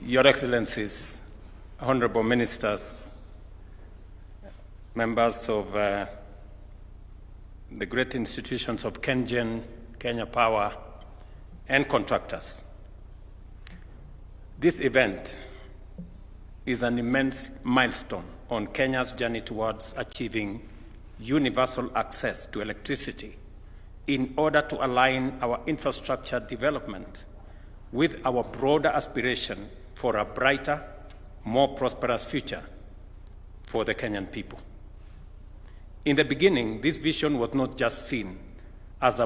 Your Excellencies, Honorable Ministers, members of the great institutions of KenGen, Kenya Power, and contractors. This event is an immense milestone on Kenya's journey towards achieving universal access to electricity in order to align our infrastructure development with our broader aspiration for a brighter, more prosperous future for the Kenyan people. In the beginning, this vision was not just seen as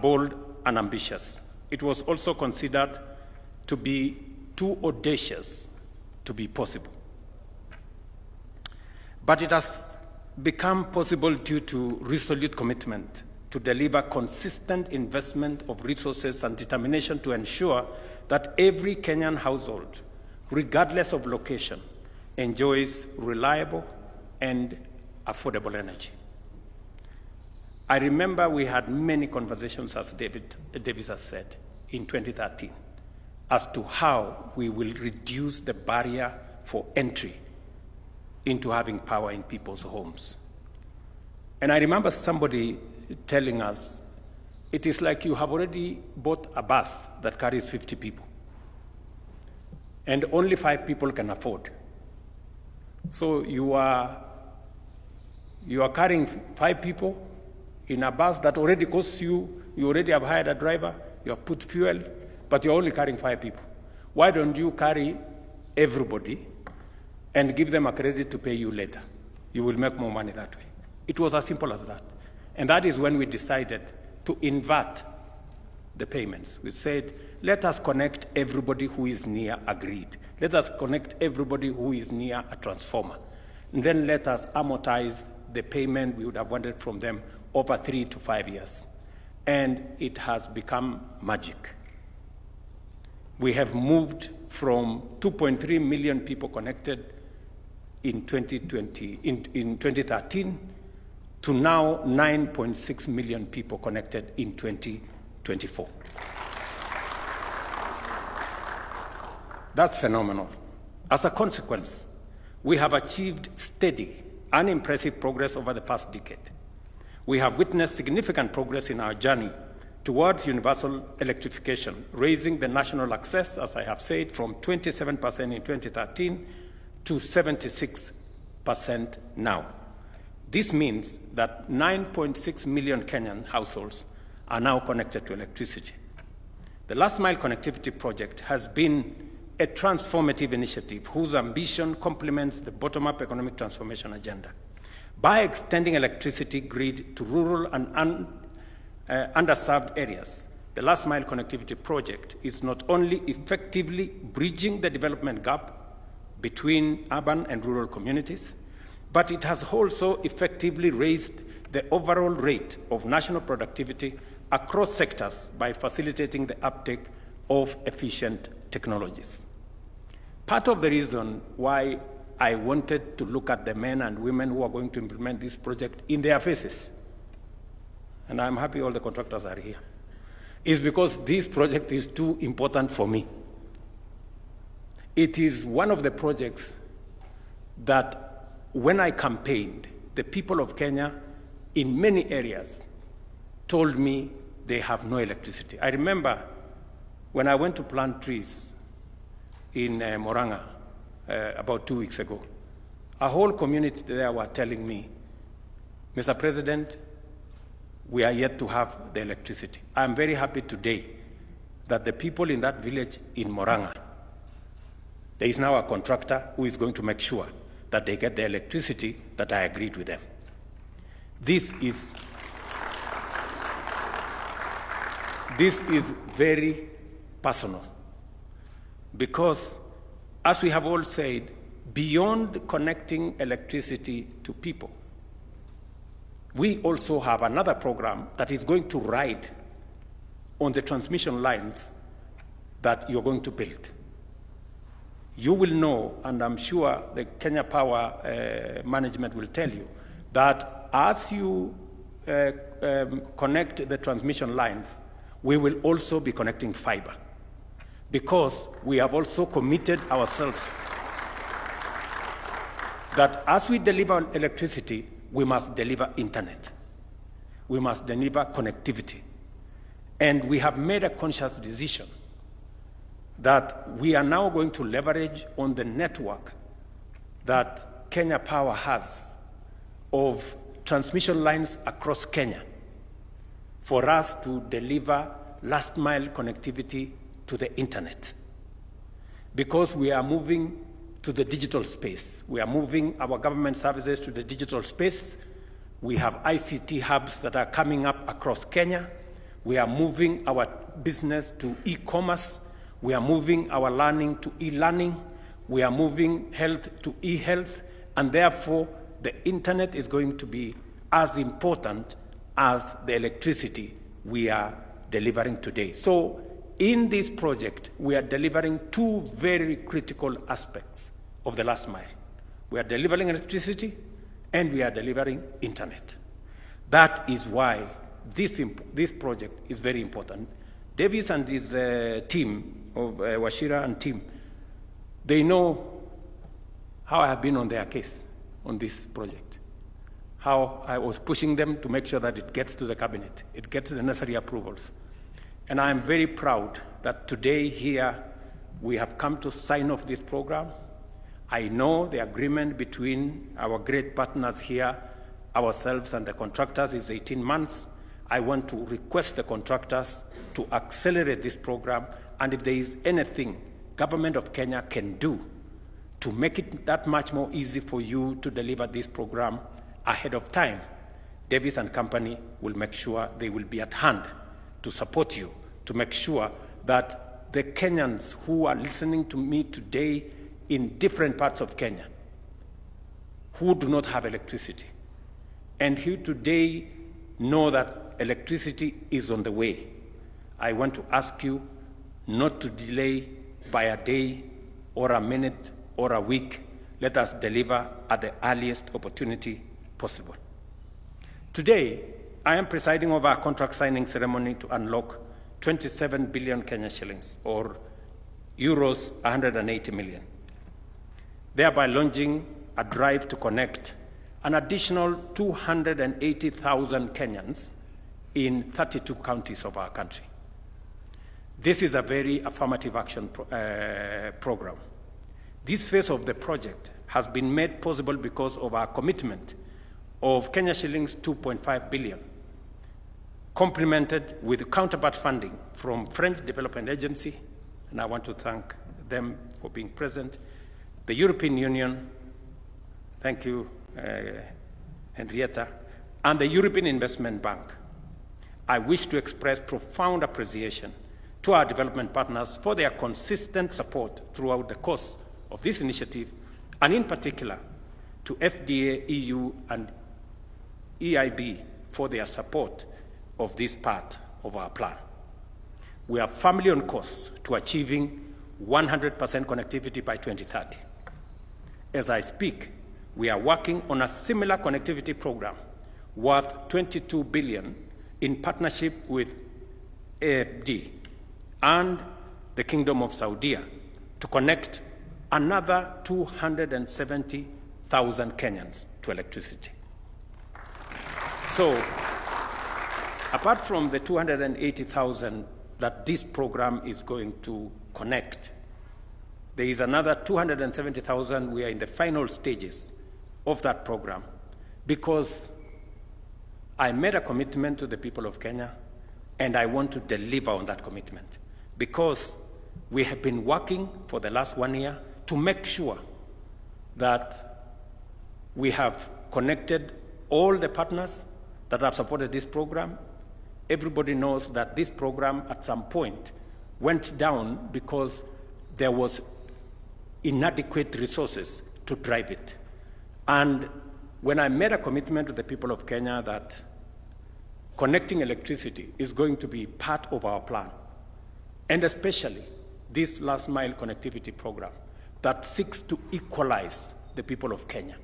bold and ambitious. It was also considered to be too audacious to be possible. But it has become possible due to resolute commitment to deliver consistent investment of resources and determination to ensure that every Kenyan household, regardless of location, enjoys reliable and affordable energy. I remember we had many conversations, as Davis has said, in 2013, as to how we will reduce the barrier for entry into having power in people's homes. And I remember somebody telling us, it is like you have already bought a bus that carries 50 people, and only 5 people can afford. So you are carrying 5 people in a bus that already costs you already have hired a driver, you have put fuel, but you're only carrying 5 people. Why don't you carry everybody and give them a credit to pay you later? You will make more money that way. It was as simple as that. And that is when we decided to invert the payments. We said, let us connect everybody who is near a grid. Let us connect everybody who is near a transformer. And then let us amortize the payment we would have wanted from them over 3 to 5 years. And it has become magic. We have moved from 2.3 million people connected in 2013 to now 9.6 million people connected in 2024. That's phenomenal. As a consequence, we have achieved steady and impressive progress over the past decade. We have witnessed significant progress in our journey towards universal electrification, raising the national access, as I have said, from 27% in 2013 to 76% now. This means that 9.6 million Kenyan households are now connected to electricity. The Last Mile Connectivity Project has been a transformative initiative whose ambition complements the bottom-up economic transformation agenda. By extending electricity grid to rural and underserved areas, the Last Mile Connectivity Project is not only effectively bridging the development gap between urban and rural communities, but it has also effectively raised the overall rate of national productivity across sectors by facilitating the uptake of efficient technologies. Part of the reason why I wanted to look at the men and women who are going to implement this project in their faces, and I'm happy all the contractors are here, is because this project is too important for me. It is one of the projects that when I campaigned, the people of Kenya in many areas told me they have no electricity. I remember when I went to plant trees in Moranga about 2 weeks ago, a whole community there were telling me, Mr. President, we are yet to have the electricity. I'm very happy today that the people in that village in Moranga, there is now a contractor who is going to make sure that they get the electricity that I agreed with them. This is very personal because, as we have all said, beyond connecting electricity to people, we also have another program that is going to ride on the transmission lines that you're going to build. You will know, and I'm sure the Kenya Power management will tell you, that as you connect the transmission lines, we will also be connecting fiber. because we have also committed ourselves that as we deliver electricity, we must deliver internet. We must deliver connectivity. And we have made a conscious decision that we are now going to leverage on the network that Kenya Power has of transmission lines across Kenya for us to deliver last mile connectivity to the internet. Because we are moving to the digital space. We are moving our government services to the digital space. We have ICT hubs that are coming up across Kenya. We are moving our business to e-commerce. We are moving our learning to e-learning. We are moving health to e-health. And therefore, the internet is going to be as important as the electricity we are delivering today. So in this project, we are delivering two very critical aspects of the last mile. We are delivering electricity and we are delivering internet. That is why this project is very important. Davis and his team of Wachira and team, they know how I have been on their case on this project, how I was pushing them to make sure that it gets to the cabinet, it gets the necessary approvals. And I am very proud that today here we have come to sign off this program. I know the agreement between our great partners here, ourselves and the contractors, is 18 months. I want to request the contractors to accelerate this program, and if there is anything Government of Kenya can do to make it that much more easy for you to deliver this program ahead of time, Davis and company will make sure they will be at hand to support you, to make sure that the Kenyans who are listening to me today in different parts of Kenya who do not have electricity and who today know that electricity is on the way, I want to ask you not to delay by a day or a minute or a week. Let us deliver at the earliest opportunity possible. Today, I am presiding over a contract signing ceremony to unlock 27 billion Kenya shillings, or euros 180 million, thereby launching a drive to connect an additional 280,000 Kenyans in 32 counties of our country. This is a very affirmative action program. This phase of the project has been made possible because of our commitment of Kenya shillings 2.5 billion, complemented with counterpart funding from French Development Agency, and I want to thank them for being present, the European Union, thank you, Henrietta, and the European Investment Bank. I wish to express profound appreciation to our development partners for their consistent support throughout the course of this initiative, and in particular to FDA, EU, and EIB for their support of this part of our plan. We are firmly on course to achieving 100% connectivity by 2030. As I speak, we are working on a similar connectivity program worth 22 billion in partnership with AFD and the Kingdom of Saudi to connect another 270,000 Kenyans to electricity. So, apart from the 280,000 that this program is going to connect, there is another 270,000. We are in the final stages of that program because I made a commitment to the people of Kenya and I want to deliver on that commitment, because we have been working for the last 1 year to make sure that we have connected all the partners that have supported this program. Everybody knows that this program at some point went down because there was inadequate resources to drive it. And when I made a commitment to the people of Kenya that connecting electricity is going to be part of our plan, and especially this last mile connectivity program that seeks to equalize the people of Kenya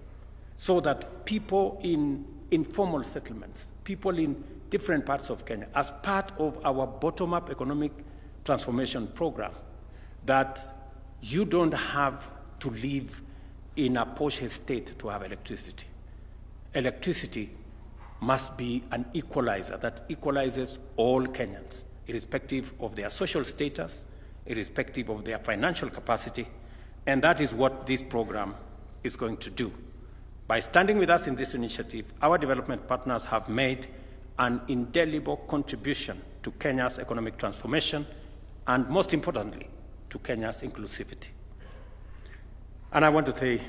so that people in informal settlements, people in different parts of Kenya, as part of our bottom-up economic transformation program, that you don't have to live in a posh estate to have electricity. Electricity must be an equalizer that equalizes all Kenyans, irrespective of their social status, irrespective of their financial capacity, and that is what this program is going to do. By standing with us in this initiative, our development partners have made an indelible contribution to Kenya's economic transformation and, most importantly, to Kenya's inclusivity. And I want to say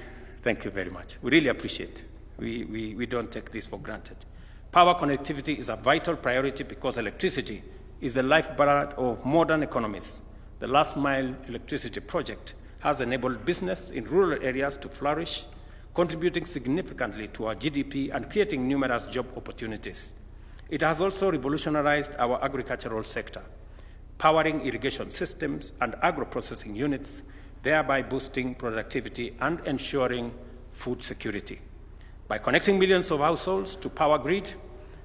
thank you very much. We really appreciate it. We don't take this for granted. Power connectivity is a vital priority because electricity is the lifeblood of modern economies. The last mile electricity project has enabled business in rural areas to flourish, contributing significantly to our GDP and creating numerous job opportunities. It has also revolutionized our agricultural sector, powering irrigation systems and agro-processing units, thereby boosting productivity and ensuring food security. By connecting millions of households to power grid,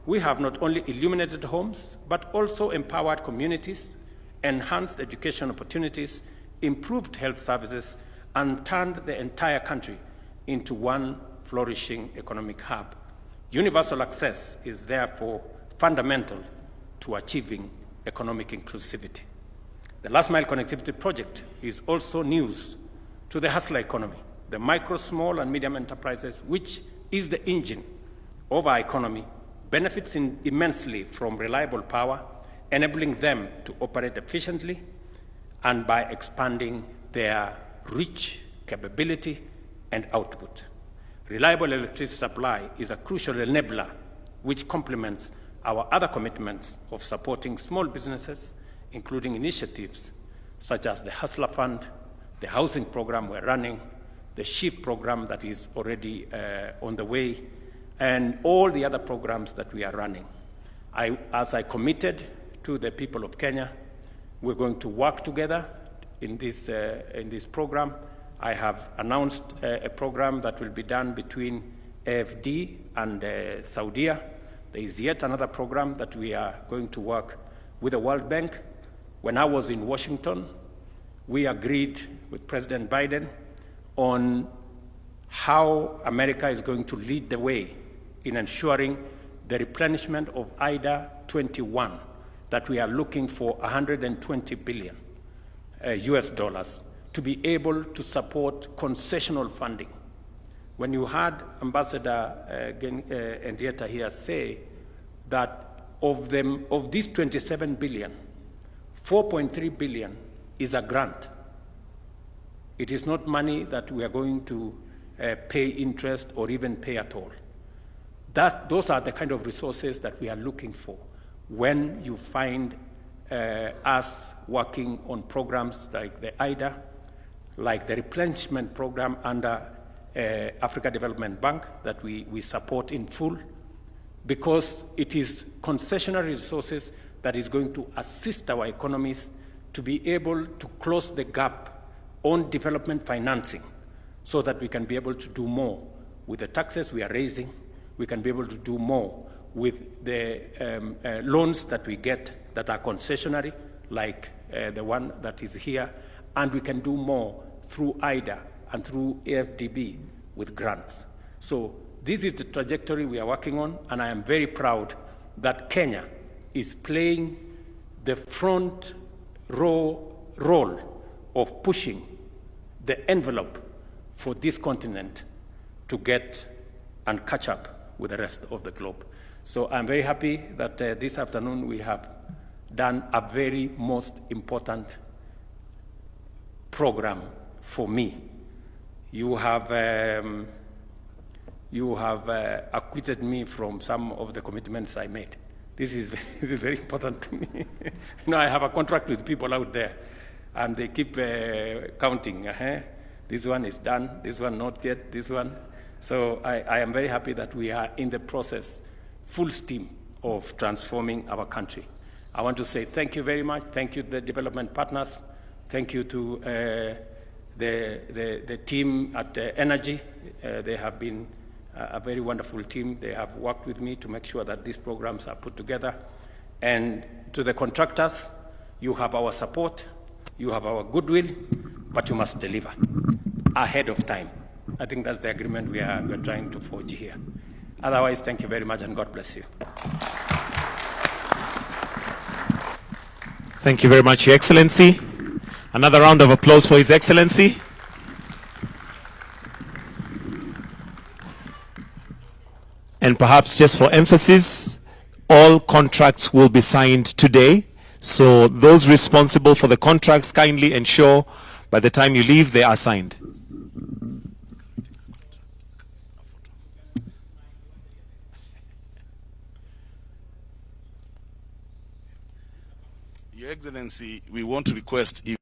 we have not only illuminated homes, but also empowered communities, enhanced education opportunities, improved health services, and turned the entire country into one flourishing economic hub. Universal access is therefore fundamental to achieving economic inclusivity. The last mile connectivity project is also news to the hustler economy, the micro, small, and medium enterprises, which is the engine of our economy, benefits immensely from reliable power, enabling them to operate efficiently and by expanding their reach, capability, and output. Reliable electricity supply is a crucial enabler which complements our other commitments of supporting small businesses, including initiatives such as the Hustler Fund, the housing program we're running, the SHIP program that is already on the way, and all the other programs that we are running. As I committed to the people of Kenya, we're going to work together in this program. I have announced a program that will be done between AFD and Saudi. There is yet another program that we are going to work with the World Bank. When I was in Washington, we agreed with President Biden on how America is going to lead the way in ensuring the replenishment of IDA 21, that we are looking for 120 billion US dollars to be able to support concessional funding. When you heard Ambassador Henrietta here say that of these 27 billion, 4.3 billion is a grant. It is not money that we are going to pay interest or even pay at all. Those are the kind of resources that we are looking for when you find us working on programs like the IDA, like the replenishment program under Africa Development Bank that we support in full, because it is concessionary resources that is going to assist our economies to be able to close the gap on development financing so that we can be able to do more with the taxes we are raising. We can be able to do more with the loans that we get that are concessionary, like the one that is here, and we can do more through IDA and through AFDB with grants. So this is the trajectory we are working on, and I am very proud that Kenya is playing the front row role of pushing the envelope for this continent to get and catch up with the rest of the globe. So I'm very happy that this afternoon we have done a very most important program for me. You have acquitted me from some of the commitments I made. This is very important to me. I have a contract with people out there, and they keep counting. This one is done, this one not yet, this one. So I am very happy that we are in the process, full steam, of transforming our country. I want to say thank you very much. Thank you to the development partners. Thank you to the team at Energy. They have been a very wonderful team. They have worked with me to make sure that these programs are put together. And to the contractors, you have our support. You have our goodwill, but you must deliver ahead of time. I think that's the agreement we are trying to forge here. Otherwise, thank you very much, and God bless you. Thank you very much, Your Excellency. Another round of applause for His Excellency. And perhaps just for emphasis, all contracts will be signed today. So those responsible for the contracts, kindly ensure by the time you leave, they are signed. Your Excellency, we want to request if